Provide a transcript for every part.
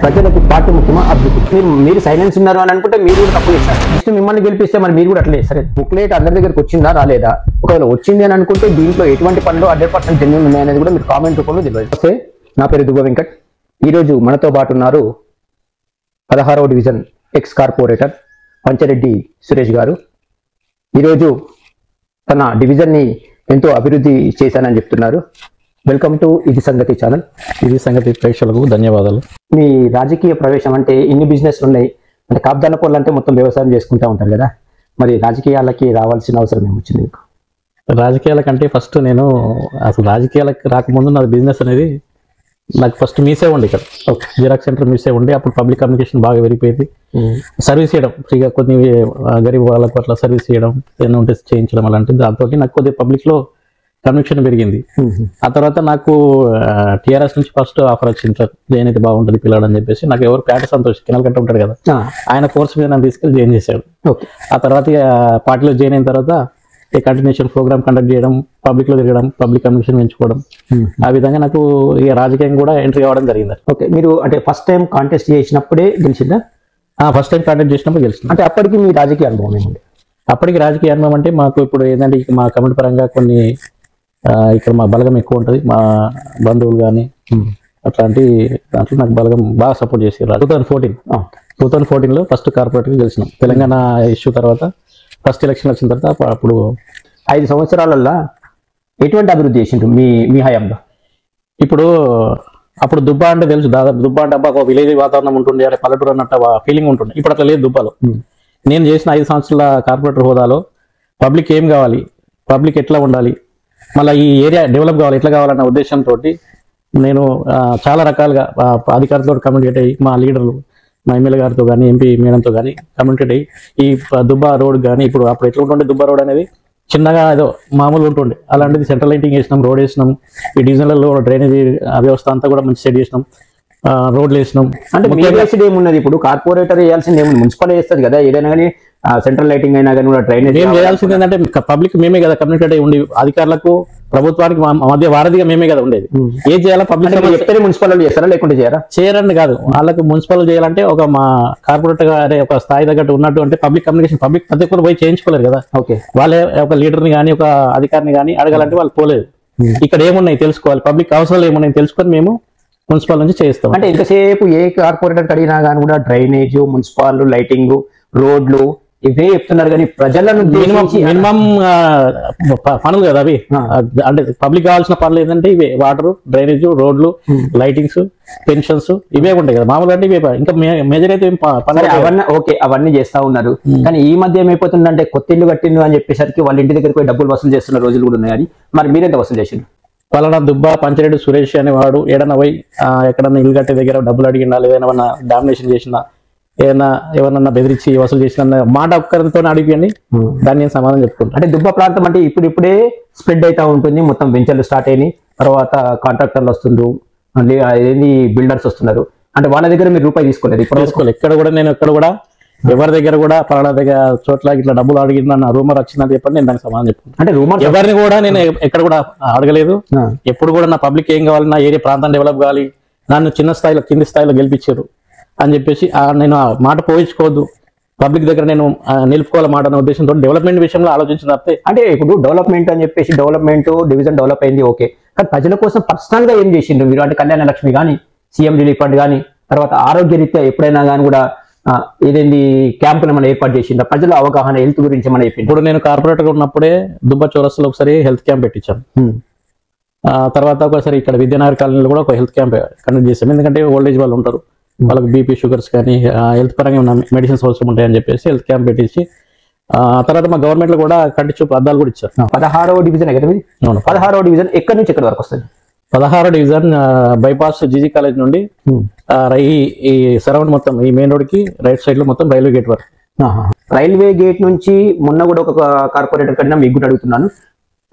ప్రజలకు పార్టీ ముఖ్యమా అభివృద్ధి? మీరు సైలెన్స్ ఉన్నారు అని అనుకుంటే మీరు కూడా తప్పు చేస్తారు. నెక్స్ట్ మిమ్మల్ని గెలిపిస్తే మరి మీరు కూడా అట్లే సరే బుక్లెట్ అందరి దగ్గరికి వచ్చిందా రాలేదా, ఒకవేళ వచ్చింది అని అనుకుంటే దీంట్లో ఎటువంటి పనులు 100% జెన్యూన్ ఉన్నాయనేది కూడా మీరు కామెంట్ రూపంలో తెలియదు. నా పేరు దువ్వ వెంకట్. ఈరోజు మనతో పాటు ఉన్నారు 16వ division ex corporator Panchareddy Suresh గారు. ఈరోజు తన డివిజన్ని ఎంతో అభివృద్ధి చేశానని చెప్తున్నారు. వెల్కమ్ టు ఇది సంగతి ఛానల్. ఇది సంగతి ప్రేక్షకులకు ధన్యవాదాలు. మీ రాజకీయ ప్రవేశం అంటే ఇన్ని బిజినెస్లు ఉన్నాయి, అంటే కాపుదాన పనులు అంటే మొత్తం వ్యవసాయం చేసుకుంటూ ఉంటారు కదా, మరి రాజకీయాలకి రావాల్సిన అవసరం ఏమొచ్చింది మీకు? రాజకీయాల కంటే ఫస్ట్ నేను అసలు రాజకీయాలకు రాకముందు నా బిజినెస్ అనేది నాకు ఫస్ట్ మీసే ఉండి ఇక్కడ జిరాక్స్ సెంటర్ మీసే ఉండి అప్పుడు పబ్లిక్ కమ్యూనికేషన్ బాగా పెరిగిపోయింది. సర్వీస్ చేయడం ఫ్రీగా కొన్ని గరీబ్ వాళ్ళకు అట్లా సర్వీస్ చేయడం, ఏమైనా ఉంటే చేయించడం అలాంటిది. దాంతో నాకు కొద్దిగా పబ్లిక్లో కమ్యూనికేషన్ పెరిగింది. ఆ తర్వాత నాకు టీఆర్ఎస్ నుంచి ఫస్ట్ ఆఫర్ వచ్చింది, సార్ జైన్ అయితే బాగుంటుంది పిల్లాడు అని చెప్పేసి. నాకు ఎవరు పేట సంతోష్ కినల్ కట్ట ఉంటాడు కదా, ఆయన ఫోర్స్ మీద నన్ను తీసుకెళ్ళి జాయిన్ చేశాడు. ఆ తర్వాత పార్టీలో జాయిన్ అయిన తర్వాత కంటిన్యూషన్ ప్రోగ్రామ్ కండక్ట్ చేయడం, పబ్లిక్లో తిరగడం, పబ్లిక్ కమ్యూనికేషన్ పెంచుకోవడం, ఆ విధంగా నాకు ఇక రాజకీయం కూడా ఎంట్రీ కావడం జరిగింది. ఓకే, మీరు అంటే ఫస్ట్ టైం కాంటెస్ట్ చేసినప్పుడే గెలిచిందా? ఫస్ట్ టైం కాంటెక్ట్ చేసినప్పుడు గెలిచింది. అంటే అప్పటికి మీ రాజకీయ అనుభవం ఏముంది? అప్పటికి రాజకీయ అనుభవం అంటే మాకు ఇప్పుడు ఏంటంటే మా కమిటీ పరంగా కొన్ని ఇక్కడ మా బలగం ఎక్కువ ఉంటుంది, మా బంధువులు కానీ అట్లాంటి దాంట్లో నాకు బలగం బాగా సపోర్ట్ చేసారు. 2014లో ఫస్ట్ కార్పొరేటర్గా గెలిచినాం. తెలంగాణ ఇష్యూ తర్వాత ఫస్ట్ ఎలక్షన్ వచ్చిన తర్వాత అప్పుడు 5 సంవత్సరాలలో ఎటువంటి అభివృద్ధి చేసిండ్రు మీ హయాంలో? ఇప్పుడు అప్పుడు దుబ్బా అంటే తెలుసు, దాదాపు దుబ్బా అంటే ఒక విలేజ్ వాతావరణం ఉంటుండే, అరే పల్లెటూరు అన్నట్టు ఫీలింగ్ ఉంటుండే. ఇప్పుడు అట్లా లేదు దుబ్బాలో. నేను చేసిన 5 సంవత్సరాల కార్పొరేటర్ హోదాలో పబ్లిక్ ఏం కావాలి, పబ్లిక్ ఎట్లా ఉండాలి, మళ్ళీ ఈ ఏరియా డెవలప్ కావాలి, ఎట్లా కావాలన్న ఉద్దేశంతో నేను చాలా రకాలుగా అధికారులతో కమ్యూనికేట్ అయ్యి, మా లీడర్లు మా ఎమ్మెల్యే గారితో కానీ ఎంపీ మేడంతో కానీ కమ్యూనికేట్ అయ్యి ఈ దుబ్బా రోడ్ కానీ ఇప్పుడు అప్పుడు ఎట్లా ఉంటుండే దుబ్బా రోడ్ అనేది చిన్నగా ఏదో మామూలు ఉంటుండే, అలాంటిది సెంట్రల్ లైటింగ్ వేసినాం, రోడ్ వేసినాం, ఈ డివిజన్లలో డ్రైనేజీ వ్యవస్థ అంతా కూడా మంచి సెట్ చేసినాం, రోడ్లు వేసినాం. అంటే ఏమున్నది ఇప్పుడు కార్పొరేటర్ వేయాల్సింది ఏముంది, మున్సిపల్ వేస్తుంది కదా ఏదైనా కానీ, సెంట్రల్ లైటింగ్ అయినా కానీ కూడా డ్రైనేజ్ మేము చేయాల్సింది ఏంటంటే పబ్లిక్ మేమే కదా కమ్యూనికేట్ అయ్యి ఉండి, అధికారులకు ప్రభుత్వానికి మధ్య వారధిగా మేమే కదా ఉండేది. ఏం చేయాలా పబ్లిక్ చెప్తే మున్సిపల్ చేస్తారా లేకుంటే చేయరండి కాదు, వాళ్ళకి మున్సిపల్ చేయాలంటే ఒక మా కార్పొరేటర్ గారి ఒక స్థాయి తగ్గట్టు ఉన్నట్టు అంటే పబ్లిక్ కమ్యూనికేషన్ పబ్లిక్ ప్రతి ఒక్కరు పోయి చేయించుకోలేరు కదా. ఓకే, వాళ్ళే ఒక లీడర్ని కానీ ఒక అధికారిని కానీ అడగాలంటే వాళ్ళు పోలేదు. ఇక్కడ ఏమున్నాయి తెలుసుకోవాలి, పబ్లిక్ అవసరాలు ఏమున్నాయి తెలుసుకొని మేము మున్సిపల్ నుంచి చేస్తాం. అంటే ఇంతసేపు ఏ కార్పొరేటర్ అడిగినా కానీ కూడా డ్రైనేజ్, మున్సిపల్, లైటింగ్, రోడ్లు ఇవే చెప్తున్నారు కానీ ప్రజలను మినిమం పనులు కదా అవి. అంటే పబ్లిక్ కావాల్సిన పనులు ఏంటంటే ఇవే వాటర్, డ్రైనేజ్, రోడ్లు, లైటింగ్స్, పెన్షన్స్ ఇవే ఉంటాయి కదా మామూలుగా. అంటే ఇవే ఇంకా మేజర్ అయితే అవన్నీ ఓకే, అవన్నీ చేస్తా ఉన్నారు. కానీ ఈ మధ్య ఏమైపోతుందంటే కొత్త ఇల్లు కట్టిండు అని చెప్పేసరికి వాళ్ళ ఇంటి దగ్గరికి పోయి డబ్బులు వసూలు చేస్తున్న రోజులు కూడా ఉన్నాయి. మరి మీరెంత వసూలు చేసిండ్రు? పలానా దుబ్బా పంచరెడ్డి సురేష్ అనేవాడు ఏడన్నా పోయి ఎక్కడన్నా ఇల్లు కట్టే దగ్గర డబ్బులు అడిగినా, లేదన్నా డామినేషన్ చేసినా, ఏదైనా ఎవరన్నా బెదిరించి వసూలు చేసిన మాట ఒక్కరితో అడిగియండి, దాన్ని నేను సమాధానం చెప్పుకుంటాను. అంటే దుబ్బా ప్రాంతం అంటే ఇప్పుడే స్ప్రెడ్ అవుతా ఉంటుంది, మొత్తం వెంచర్లు స్టార్ట్ అయినాయి, తర్వాత కాంట్రాక్టర్లు వస్తుండ్రు, ఏంది బిల్డర్స్ వస్తున్నారు. అంటే వాళ్ళ దగ్గర మీరు రూపాయి తీసుకోలేదు? తీసుకోలేదు. ఎక్కడ కూడా ఎవరి దగ్గర కూడా పలానా దగ్గర చోట్ల ఇట్లా డబ్బులు అడిగిన రూమర్ వచ్చిందని చెప్పండి, నేను దానికి సమాధానం చెప్పుకుంటాను. అంటే రూమర్ ఎవరిని కూడా నేను ఎక్కడ కూడా అడగలేదు. ఎప్పుడు కూడా నా పబ్లిక్ ఏం కావాలి, నా ఏరియా ప్రాంతం డెవలప్ కావాలి, నన్ను చిన్న స్థాయిలో కింది స్థాయిలో గెలిపించారు అని చెప్పేసి నేను ఆ మాట పోయించుకోవద్దు, పబ్లిక్ దగ్గర నేను నిలుపుకోవాలి మాట అనే ఉద్దేశంతో డెవలప్మెంట్ విషయంలో ఆలోచించిన తప్పితే. అంటే ఇప్పుడు డెవలప్మెంట్ అని చెప్పేసి డెవలప్మెంట్ డివిజన్ డెవలప్ అయింది ఓకే, కానీ ప్రజల కోసం పర్సనల్ గా ఏం చేసిండ్రు మీరు? అంటే కళ్యాణ లక్ష్మి కానీ, సీఎం రిలీఫ్ ఫండ్ కానీ, తర్వాత ఆరోగ్య రీత్యా ఎప్పుడైనా కానీ కూడా ఏదేంది క్యాంపులు మనం ఏర్పాటు చేసిండ్రు, ప్రజల అవగాహన హెల్త్ గురించి మనం చెప్పింది? ఇప్పుడు నేను కార్పొరేటర్ ఉన్నప్పుడే దుబ్బా చౌరస్తాలో ఒకసారి హెల్త్ క్యాంప్ పెట్టించాను. తర్వాత ఒకసారి ఇక్కడ విద్యానగర్ కాలనీలో కూడా ఒక హెల్త్ క్యాంప్ కండక్ట్ చేసాం. ఎందుకంటే ఓల్డేజ్ వాళ్ళు ఉంటారు, వాళ్ళకి బీపీ, షుగర్స్ కానీ హెల్త్ పరంగా ఉన్న మెడిసిన్స్ అవసరం ఉంటాయని చెప్పేసి హెల్త్ క్యాంప్ పెట్టించి, తర్వాత మా గవర్నమెంట్లో కూడా కంటి చూపు అద్దాలు కూడా ఇచ్చారు. 16వ డివిజన్ కదా మీది? అవును. 16వ డివిజన్ ఎక్కడి నుంచి ఎక్కడి వరకు వస్తుంది? 16వ డివిజన్ బైపాస్ జీజీ కాలేజ్ నుండి ఈ సరౌండ్ మొత్తం ఈ మెయిన్ రోడ్ కి రైట్ సైడ్ లో మొత్తం రైల్వే గేట్ వరకు. రైల్వే గేట్ నుంచి మొన్న కూడా ఒక కార్పొరేటర్ కన్నా మీకు కూడా అడుగుతున్నాను,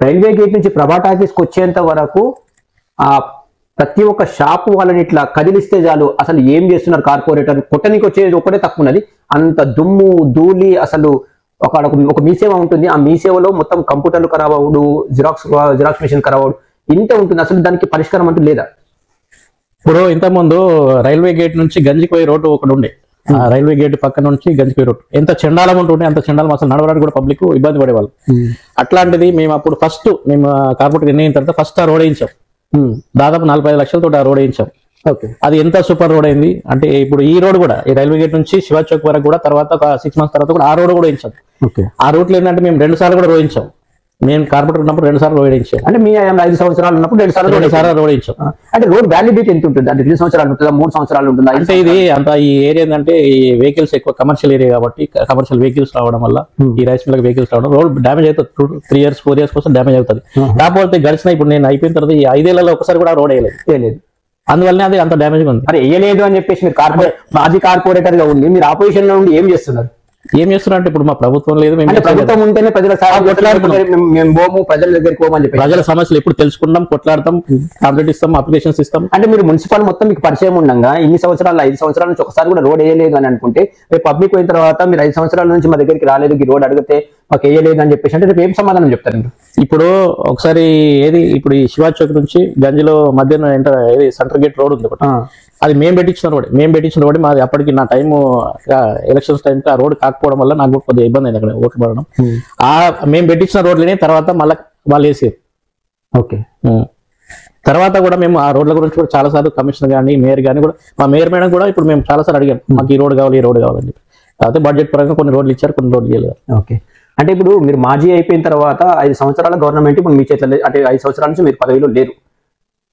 రైల్వే గేట్ నుంచి ప్రభాట్ ఆఫీస్కి వచ్చేంత వరకు ప్రతి ఒక్క షాపు వాళ్ళని ఇట్లా కదిలిస్తే చాలు అసలు ఏం చేస్తున్నారు కార్పొరేటర్, కొట్టనికి వచ్చేది ఒకటే తక్కువ ఉన్నది, అంత దుమ్ము ధూళి. అసలు ఒక మీ సేవ ఉంటుంది, ఆ మీ సేవలో మొత్తం కంప్యూటర్లు ఖరాబ్ అవ్వడు, జిరాక్స్ మెషిన్ ఖరాబ్ అవ్వడు, ఇంత ఉంటుంది. అసలు దానికి పరిష్కారం అంటూ లేదా? ఇప్పుడు ఇంతకుముందు రైల్వే గేట్ నుంచి గంజికోయి రోడ్డు ఒకటి ఉండే, ఆ రైల్వే గేట్ పక్క నుంచి గంజికోయి రోడ్ ఎంత చండాలం ఉంటుండే, అంత చండాలం అసలు నడవడానికి కూడా పబ్లిక్ ఇబ్బంది పడేవాళ్ళు. అట్లాంటిది మేము అప్పుడు ఫస్ట్ మేము కార్పొరేట్ ఎన్ని అయిన తర్వాత ఫస్ట్ ఆ రోడ్ వేయించాం. దాదాపు 45 లక్షలతో ఆ రోడ్ వేయించాం. అది ఎంత సూపర్ రోడ్ అయింది అంటే ఇప్పుడు ఈ రోడ్ కూడా ఈ రైల్వే గేట్ నుంచి శివాజీ చౌక్ వరకు కూడా తర్వాత ఒక 6 months తర్వాత కూడా ఆ రోడ్ కూడా వేయించాం. ఆ రూట్లో ఏంటంటే మేము 2 సార్లు కూడా రోయించాం. మేము కార్పొరేటర్ ఉన్నప్పుడు 2 సార్లు రోడ్ వేయించాం. అంటే మీ 5 సంవత్సరాలు ఉన్నప్పుడు 2 సార్లు రోడ్ వేయించాం. అంటే రోడ్ వ్యాలిడిటీ ఎంత ఉంటుంది అంటే 2 సంవత్సరాలు ఉంటుందా 3 సంవత్సరాలు ఉంటుందా? అంటే ఇది అంత ఈ ఏరియా ఏంటంటే ఈ వెహికల్స్ ఎక్కువ కమర్షియల్ ఏరియా కాబట్టి కమర్షియల్ వెహికల్స్ రావడం వల్ల ఈ రైస్ మిల్ వెహికల్స్ రావడం రోడ్ డ్యామేజ్ అవుతుంది. 3 years 4 years కోసం డ్యామేజ్ అవుతుంది. కాకపోతే గడిచిన ఇప్పుడు నేను అయిపోయిన తర్వాత ఈ 5 ఏళ్లలో ఒకసారి కూడా రోడ్ వేయలేదు. అందువల్లనే అది అంత డ్యామేజ్ ఉంది. మరి వేయలేదు అని చెప్పేసి మీరు మాజీ కార్పొరేటర్ గా ఉండి మీరు ఆపోజిషన్ లో ఉండి ఏం చేస్తున్నారు? అంటే ఇప్పుడు మా ప్రభుత్వం లేదు, ప్రభుత్వం ఉంటేనే ప్రజల ప్రజల దగ్గరికి పోమని చెప్పి ప్రజల సమస్యలు ఎప్పుడు తెలుసుకుంటాం, కొట్లాడతాం, కంప్లీట్ ఇస్తాం, అప్లికేషన్స్ ఇస్తాం. అంటే మీరు మున్సిపల్ మొత్తం మీకు పరిచయం ఉండగా ఇన్ని సంవత్సరాలు 5 సంవత్సరాల నుంచి ఒకసారి కూడా రోడ్ వేయలేదు అని అనుకుంటే రేపు పబ్లిక్ అయిన తర్వాత మీరు 5 సంవత్సరాల నుంచి మా దగ్గరికి రాలేదు ఈ రోడ్ అడిగితే మాకు వేయలేదు అని చెప్పేసి అంటే రేపు ఏం సమాధానం చెప్తారు? ఇప్పుడు ఒకసారి ఏది ఇప్పుడు ఈ శివాజీ చౌక్ నుంచి గంజిలో మధ్యన ఏది సెంటర్ గేట్ రోడ్ ఉంది ఒకటి, అది మేము పెట్టించిన రోడ్ మాది. అప్పటికి నా టైం ఎలక్షన్స్ టైంకి ఆ రోడ్ కాకపోవడం వల్ల నాకు కొద్దిగా ఇబ్బంది అయింది అక్కడ ఓట్లు పడడం. ఆ మేము పెట్టించిన రోడ్లనే తర్వాత మళ్ళీ వాళ్ళు వేసారు. తర్వాత కూడా మేము ఆ రోడ్ల గురించి కూడా చాలా సార్లు కమిషనర్ కానీ మేయర్ కానీ కూడా మా మేయర్ మేడం కూడా ఇప్పుడు మేము చాలా సార్లు అడిగాం మాకు ఈ రోడ్ కావాలని చెప్పి. కాకపోతే బడ్జెట్ పరంగా కొన్ని రోడ్లు ఇచ్చారు, కొన్ని రోడ్లు ఇవ్వలేదు. అంటే ఇప్పుడు మీరు మాజీ అయిపోయిన తర్వాత 5 సంవత్సరాల గవర్నమెంట్ ఇప్పుడు మీ చేతిలో అంటే 5 సంవత్సరాల నుంచి మీరు పదవిలో లేరు.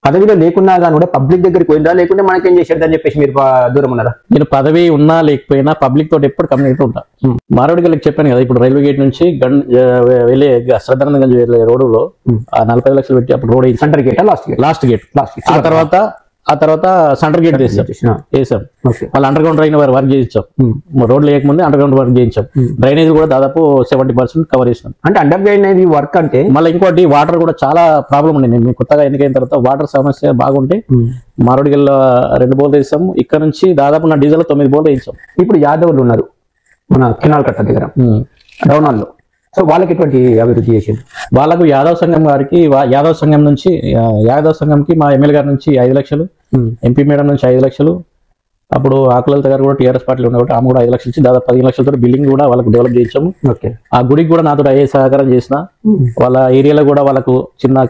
పదవిలో లేకున్నా కానీ కూడా పబ్లిక్ దగ్గరికి పోయిందా లేకుంటే మనకేం చేసేది అని చెప్పేసి మీరు దూరం ఉన్నారా? నేను పదవి ఉన్నా లేకపోయినా పబ్లిక్ తోటి ఎప్పుడు కమ్యూనిటీ ఉంటా. మారోడికి చెప్పాను కదా ఇప్పుడు రైల్వే గేట్ నుంచి వెళ్ళే శ్రద్ధానందగంజ్ వెళ్ళే రోడ్డులో 45 లక్షలు పెట్టి అప్పుడు road centre gate last gate ఆ తర్వాత సెంటర్ గేట్ వేసాం. వాళ్ళు అండర్ గ్రౌండ్ డ్రైన్ వర్క్ చేయించాం. రోడ్లు లేకముందే అండర్ గ్రౌండ్ వర్క్ చేయించాం. డ్రైనేజ్ కూడా దాదాపు 70% కవర్ చేసినాం. అంటే అండర్ డ్రైనేజ్ వర్క్ అంటే మళ్ళీ ఇంకోటి వాటర్ కూడా చాలా ప్రాబ్లం ఉంది. నేను కొత్తగా ఎన్నికైన తర్వాత వాటర్ సమస్య బాగుంటే మారోడిగల్లో 2 బోర్లు వేసాం. ఇక్కడ నుంచి దాదాపు నా డీజిల్ 9 బోర్లు వేయించాం. ఇప్పుడు యాదవులు ఉన్నారు మన కినాల్ కట్ట దగ్గర డౌనాల్లో, సో వాళ్ళకి ఎటువంటి అభివృద్ధి చేసింది? వాళ్ళకు యాదవ్ సంఘం గారికి యాదవ్ సంఘంకి మా ఎమ్మెల్యే గారి నుంచి 5 లక్షలు, ఎంపీ మేడం నుంచి 5 లక్షలు, అప్పుడు ఆకులత గారు కూడా టీఆర్ఎస్ పార్టీలో ఉన్న కాబట్టి ఆమె కూడా 5 లక్షలు ఇచ్చి దాదాపు 15 లక్షలతో బిల్డింగ్ కూడా వాళ్ళకి డెవలప్ చేయించాము. ఆ గుడికి కూడా నాతో అయ్యే సహకారం చేసిన. వాళ్ళ ఏరియాలో కూడా వాళ్ళకు చిన్న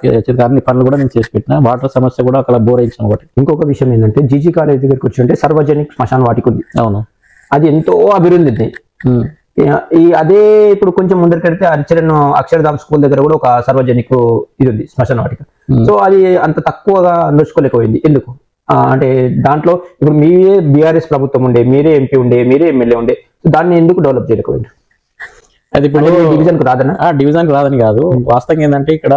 అన్ని పనులు కూడా నేను చేసి పెట్టిన. వాటర్ సమస్య కూడా అక్కడ బోర్ వేయించాను. ఒకటి ఇంకొక విషయం ఏంటంటే జీజీ కాలేజ్ దగ్గరికి వచ్చి ఉంటే సార్వజనిక శ్మశాన వాటిక ఉంది. అవును, అది ఎంతో అభివృద్ధి ఉంది. అదే ఇప్పుడు కొంచెం ముందరికెడితే అక్షరధామ్ స్కూల్ దగ్గర కూడా ఒక సార్వజనిక ఇది ఉంది శ్మశాన వాటిక. సో అది అంత తక్కువగా నడుచుకోలేకపోయింది. ఎందుకు అంటే దాంట్లో ఇప్పుడు మీరే బీఆర్ఎస్ ప్రభుత్వం ఉండే, మీరే ఎంపీ ఉండే, మీరే ఎమ్మెల్యే ఉండే, దాన్ని ఎందుకు డెవలప్ చేయలేకపోయింది? అది ఇప్పుడు డివిజన్ రాదని కాదు. వాస్తవంగా ఏంటంటే ఇక్కడ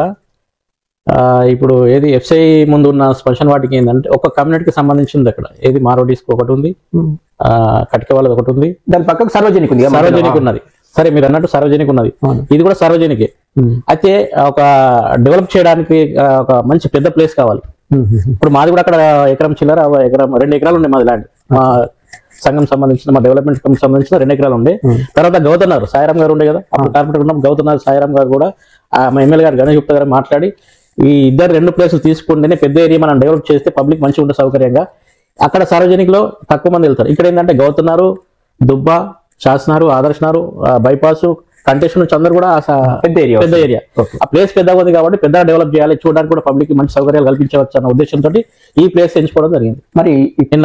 ఇప్పుడు ఏది ఎఫ్సిఐ ముందు ఉన్న శ్మశాన వాటికి ఏంటంటే ఒక కమ్యూనిటీకి సంబంధించింది. అక్కడ ఏది మారోడీస్కి ఒకటి ఉంది, కటిక వాళ్ళది ఒకటి ఉంది, దాని పక్కకు సార్వజనిక ఉన్నది. సరే మీరు అన్నట్టు సార్వజనిక ఉన్నది, ఇది కూడా సార్వజనికే. అయితే ఒక డెవలప్ చేయడానికి ఒక మంచి పెద్ద ప్లేస్ కావాలి. ఇప్పుడు మాది కూడా అక్కడ ఎకరం చిల్లర 2 ఎకరాలు ఉండే మాది ల్యాండ్. మా సంఘం సంబంధించిన మా డెవలప్మెంట్ కమిటీ సంబంధించిన 2 ఎకరాలు ఉండే. తర్వాత గౌతన్నారు సాయిరామ్ గారు ఉండే కదా, అప్పుడు కార్పొరేటర్ ఉన్నప్పుడు గౌతన్నారు సాయిరామ్ గారు కూడా మా ఎమ్మెల్యే గారు గణేష్ గుప్తా గారు మాట్లాడి ఈ ఇద్దరు 2 ప్లేసులు తీసుకుంటేనే పెద్ద ఏరియా మనం డెవలప్ చేస్తే పబ్లిక్ మంచిగా ఉంటే సౌకర్యంగా. అక్కడ సార్వజనికలో తక్కువ మంది వెళ్తారు. ఇక్కడ ఏంటంటే గౌతన్నారు, దుబ్బ, శాసనారు, ఆదర్శనారు, బైపాస్, కంటెస్ట్ నుంచి అందరూ కూడా పెద్ద ఏరియా. ఆ ప్లేస్ పెద్దగా ఉంది కాబట్టి పెద్దగా డెవలప్ చేయాలి, చూడడానికి కూడా పబ్లిక్ మంచి సౌకర్యాలు కల్పించవచ్చు అన్న ఉద్దేశంతో ఈ ప్లేస్ ఎంచుకోవడం జరిగింది. మరి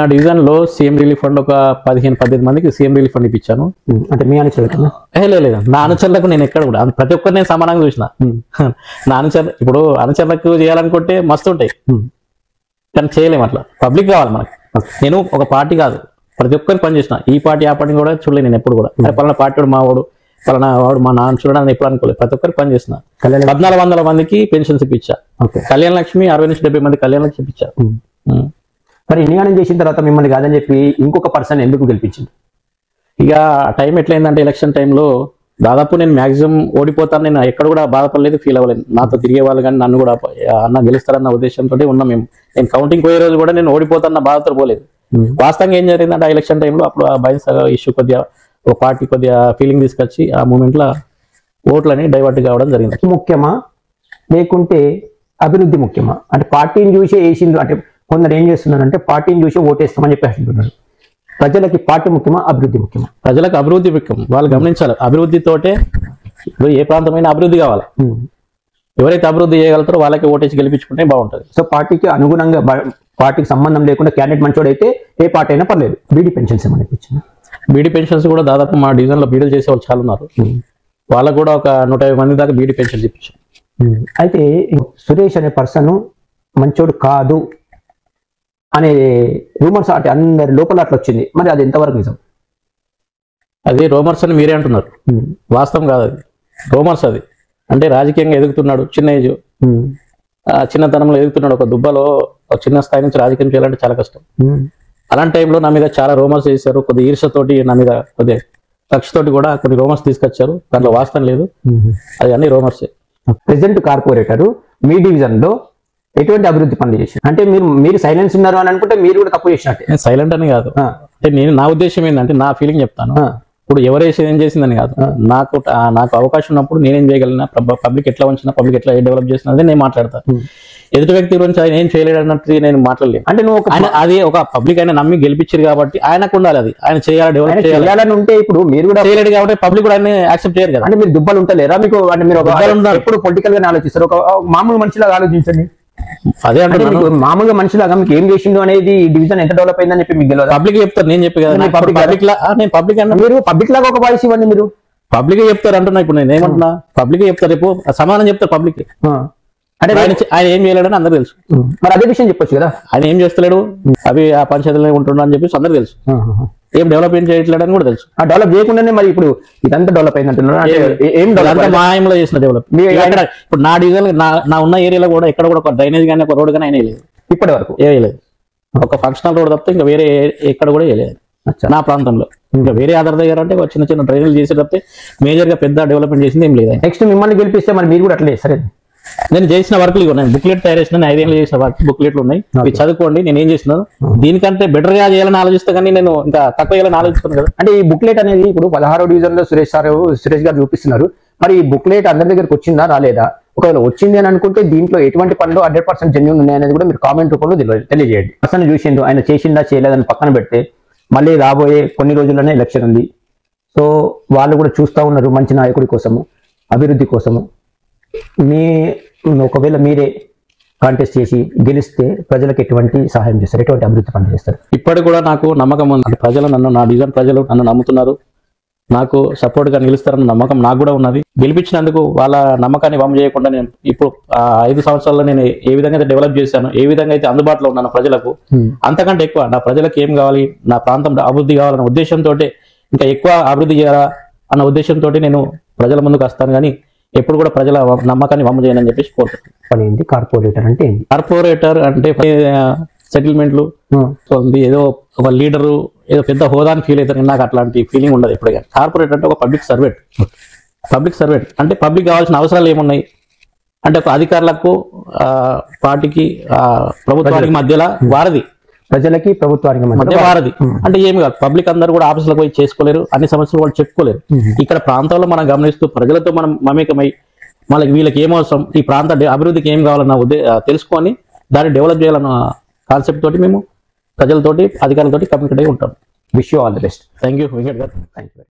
నా డివిజన్ లో సీఎం రిలీఫ్ ఫండ్ ఒక 15-18 మందికి సీఎం రిలీఫ్ ఫండ్ ఇప్పించాను. అంటే మీ అనుచరులకు? లేదు, నా అనుచరులకు నేను ఎక్కడ కూడా ప్రతి ఒక్కరు నేను సమానంగా చూసిన. నా ఇప్పుడు అనుచరులకు చేయాలనుకుంటే మస్తు ఉంటాయి కానీ చేయలేము. అట్లా పబ్లిక్ కావాలి మనకి. నేను ఒక పార్టీ కాదు, ప్రతి ఒక్కరికి పనిచేసిన. ఈ పార్టీ ఆ పార్టీ కూడా చూడలేదు నేను ఎప్పుడు కూడా. పలానా పార్టీ వాడు మా వాడు, పలానా వాడు మా నాన్న చూడడానికి ఎప్పుడు అనుకోలేదు. ప్రతి ఒక్కరికి పనిచేసిన. 1400 మందికి పెన్షన్స్ ఇప్పించా. కళ్యాణ లక్ష్మి 60-70 మంది కళ్యాణ లక్ష్మి ఇప్పించా. మరి ఇన్నిగానం చేసిన తర్వాత మిమ్మల్ని కాదని చెప్పి ఇంకొక పర్సన్ ఎందుకు గెలిపించింది? ఇక టైం ఎట్లయిందంటే ఎలక్షన్ టైంలో దాదాపు నేను మాక్సిమం ఓడిపోతాను. నేను ఎక్కడ కూడా బాధపడలేదు, ఫీల్ అవ్వలేదు. నాతో తిరిగే వాళ్ళు కానీ నన్ను కూడా అన్న గెలుస్తారన్న ఉద్దేశంతో ఉన్నాం మేము. నేను కౌంటింగ్ పోయే రోజు కూడా నేను ఓడిపోతాన్న బాధతో పోలేదు. వాస్తవంగా ఏం జరిగిందంటే ఆ ఎలక్షన్ టైంలో అప్పుడు ఆ బైన్స్ ఇష్యూ కొద్దిగా ఒక పార్టీ కొద్దిగా ఫీలింగ్ తీసుకొచ్చి ఆ మూమెంట్లో ఓట్లని డైవర్ట్ కావడం జరిగింది. ముఖ్యమా లేకుంటే అభివృద్ధి ముఖ్యమా? అంటే పార్టీని చూసి వేసిండ్రు అంటే కొందరు ఏం చేస్తున్నారంటే పార్టీని చూసి ఓటేస్తామని చెప్పి అంటున్నారు. ప్రజలకి పార్టీ ముఖ్యమా, అభివృద్ధి ముఖ్యమా? ప్రజలకు అభివృద్ధి ముఖ్యం. వాళ్ళు గమనించాలి, అభివృద్ధితోటే ఇప్పుడు ఏ ప్రాంతమైనా అభివృద్ధి కావాలి. ఎవరైతే అభివృద్ధి చేయగలుగుతారో వాళ్ళకి ఓటేసి గెలిపించుకుంటే బాగుంటుంది. సో పార్టీకి అనుగుణంగా, పార్టీకి సంబంధం లేకుండా క్యాండిడేట్ మంచోడు అయితే ఏ పార్టీ అయినా పర్లేదు. బీడీ పెన్షన్స్ ఏమని ఇచ్చింది? బీడీ పెన్షన్స్ కూడా దాదాపు మా డివిజన్లో బీడీలు చేసే వాళ్ళు చాలా ఉన్నారు. వాళ్ళకు కూడా ఒక 150 మంది దాకా బీడీ పెన్షన్స్ ఇప్పించాం. అయితే సురేష్ అనే పర్సన్ మంచోడు కాదు అనే రూమర్స్ అంటే అందరి లోపల అట్లా వచ్చింది. మరి అది ఎంతవరకు నిజం? అది రూమర్స్ అని మీరే అంటున్నారు, వాస్తవం కాదు. అది రూమర్స్. అది అంటే రాజకీయంగా ఎదుగుతున్నాడు, చిన్న ఏజ్, చిన్నతనంలో ఎదుగుతున్నాడు. ఒక దుబ్బలో ఒక చిన్న స్థాయి నుంచి రాజకీయం చేయాలంటే చాలా కష్టం. అలాంటి టైంలో నా మీద చాలా రూమర్స్ చేశారు. కొద్దిగా ఈర్షతోటి నా మీద కొద్దిగా కక్షతోటి కూడా కొన్ని రూమర్స్ తీసుకొచ్చారు. దాంట్లో వాస్తవం లేదు, అది అన్ని రూమర్సే. ప్రెసిడెంట్ కార్పొరేటర్ మీ డివిజన్ లో ఎటువంటి అభివృద్ధి పనులు చేశారు? అంటే మీరు సైలెన్స్ ఉన్నారు అని అనుకుంటే మీరు కూడా తప్పు చేసినట్టే. నేను సైలెంట్ అని కాదు, అంటే నా ఉద్దేశం ఏంటంటే నా ఫీలింగ్ చెప్తాను. ఇప్పుడు ఎవరేసి ఏం చేసిందని కాదు, నాకు అవకాశం ఉన్నప్పుడు నేనేం చేయగలిగిన, పబ్లిక్ ఎట్లా ఉంచినా, పబ్లిక్ ఎట్లా డెవలప్ చేసినా నేను మాట్లాడతాను. ఎదుటి వ్యక్తి గురించి ఆయన ఏం చేయలేడు అన్నట్టు నేను మాట్లాడలేను. అంటే నువ్వు అది ఒక పబ్లిక్ ఆయన నమ్మి గెలిపించారు కాబట్టి ఆయనకు ఉండాలి, అది ఆయన చేయాలి, డెవలప్ చేయాలని ఉంటే. ఇప్పుడు మీరు కూడా చేయలేడు కాబట్టి పబ్లిక్ కూడా ఆయన యాక్సెప్ట్ చేయరు కదా. అంటే మీరు దుబ్బలు ఉంటలేరా మీకు? అంటే మీరు ఎప్పుడు పొలిటికల్ గానే ఆలోచిస్తారు, ఒక మామూలు మనిషిలాగా ఆలోచించండి. అదే అంటే మామూలుగా మనిషిలాగా మీకు ఏం చేసిండు అనేది డివిజన్ ఎంత డెవలప్ అయిందని చెప్పి మీకు తెలియదు. పబ్లిక్ చెప్తారు, నేను చెప్పి కదా. నేను పబ్లిక్ అన్నా, మీరు పబ్లిక్ లాగా ఒక వాయిస్ ఇవ్వండి. మీరు పబ్లిక్ చెప్తారు అంటున్నా. ఇప్పుడు నేను ఏమంటున్నా, పబ్లిక్ చెప్తారు, రేపు సమాధానం చెప్తారు పబ్లిక్. అంటే ఆయన ఏం చేయలేడని అందరూ తెలుసు. మరి అదే విషయం చెప్పొచ్చు కదా. ఆయన ఏం చేస్తలేడు, అవి ఆ పంచాయతీలో ఉంటున్నా అని చెప్పేసి అందరూ తెలుసు. ఏం డెవలప్ చేయట్లేడని కూడా తెలుసు. ఆ డెవలప్ చేయకుండానే మరి ఇప్పుడు ఇదంతా డెవలప్ అయింది అంటున్నారు. మాయంలో చేసిన డెవలప్. ఇప్పుడు నా డివిజన్ నా ఉన్న ఏరియాలో కూడా ఎక్కడ కూడా ఒక డ్రైనేజ్ కానీ ఒక రోడ్ కానీ అయినా వేయలేదు ఇప్పటి వరకు. వేయలేదు. ఒక ఫంక్షనల్ రోడ్ తప్పితే ఇంకా వేరే ఎక్కడ కూడా వేయలేదు నా ప్రాంతంలో. ఇంకా వేరే ఆధార్ దగ్గర అంటే చిన్న చిన్న డ్రైనేజ్ చేసే తప్పితే మేజర్ గా పెద్ద డెవలప్మెంట్ చేసింది ఏం లేదు. నెక్స్ట్ మిమ్మల్ని గెలిపిస్తే మరి మీరు కూడా అట్లే సరే. నేను చేసిన వర్క్లు ఉన్నాయి, బుక్లెట్ తయారు చేసిన 5 ఏళ్ళు చేసిన వర్క్ బుక్లెట్లు ఉన్నాయి, అవి చదువుకోండి. నేను ఏం చేసినాను దీనికంటే బెటర్ గా చేయాలని ఆలోచిస్తా, కానీ నేను ఇంకా తక్కువ చేయాలని ఆలోచిస్తాను కదా. అంటే ఈ బుక్లెట్ అనేది ఇప్పుడు 16వ డివిజన్ లో సురేష్ గారు చూపిస్తున్నారు. మరి ఈ బుక్లెట్ అందరి దగ్గరకు వచ్చిందా రాలేదా? ఒకవేళ వచ్చింది అని అనుకుంటే దీంట్లో ఎటువంటి పనులు 100% జెన్యూన్ ఉన్నాయనేది కూడా మీరు కామెంట్ రూపంలో తెలియజేయండి. పర్సన్ చూసిండు, ఆయన చేసిందా చేయలేదని పక్కన పెడితే మళ్ళీ రాబోయే కొన్ని రోజుల్లోనే ఎలక్షన్ ఉంది. సో వాళ్ళు కూడా చూస్తూ ఉన్నారు మంచి నాయకుడి కోసము, అభివృద్ధి కోసము. ఒకవేళ మీరే కాంటెస్ట్ చేసి గెలిస్తే ప్రజలకు ఎటువంటి సహాయం చేస్తారు, ఎటువంటి అభివృద్ధి పనులు చేస్తారు? ఇప్పటికి కూడా నాకు నమ్మకం ఉంది. ప్రజలు నా డివిజన్ ప్రజలు నన్ను నమ్ముతున్నారు, నాకు సపోర్ట్ గా నిలుస్తారన్న నమ్మకం నాకు కూడా ఉన్నది. గెలిపించినందుకు వాళ్ళ నమ్మకాన్ని వమ్ము చేయకుండా నేను ఇప్పుడు 5 సంవత్సరాల్లో నేను ఏ విధంగా అయితే డెవలప్ చేశాను, ఏ విధంగా అయితే అందుబాటులో ఉన్నాను ప్రజలకు, అంతకంటే ఎక్కువ నా ప్రజలకు ఏం కావాలి, నా ప్రాంతం అభివృద్ధి కావాలన్న ఉద్దేశంతో, ఇంకా ఎక్కువ అభివృద్ధి చేయాలా అన్న ఉద్దేశంతో నేను ప్రజల ముందుకు వస్తాను. కానీ ఎప్పుడు కూడా ప్రజల నమ్మకాన్ని వమ్ము చేయనని చెప్పేసి కోరుతున్నాను. కార్పొరేటర్ అంటే ఏంటి? కార్పొరేటర్ అంటే సెటిల్మెంట్లు, ఏదో ఒక లీడరు, ఏదో పెద్ద హోదాని ఫీల్ అవుతారు. నాకు అట్లాంటి ఫీలింగ్ ఉండదు ఎప్పుడైనా. కార్పొరేటర్ అంటే ఒక పబ్లిక్ సర్వెంట్. పబ్లిక్ సర్వెంట్ అంటే పబ్లిక్ కావాల్సిన అవసరాలు ఏమున్నాయి అంటే ఒక అధికారులకు, పార్టీకి, ప్రభుత్వానికి మధ్యలో వారధి, ప్రజలకి ప్రభుత్వానికి మధ్య వారధి. అంటే ఏమి కాదు, పబ్లిక్ అందరూ కూడా ఆఫీసులకు పోయి చేసుకోలేరు, అన్ని సమస్యలు వాళ్ళు చెప్పుకోలేరు. ఇక్కడ ప్రాంతంలో మనం గమనిస్తూ ప్రజలతో మనం మమేకమై మళ్ళీ వీళ్ళకి ఏం అవసరం, ఈ ప్రాంత అభివృద్ధికి ఏం కావాలన్న తెలుసుకొని దాన్ని డెవలప్ చేయాలన్న కాన్సెప్ట్ తోటి మేము ప్రజలతోటి, అధికారులతోటి కమ్యూనికేట్ అయి ఉంటాం. Wish you all the best. Thank you Venkat గారు. Thank you.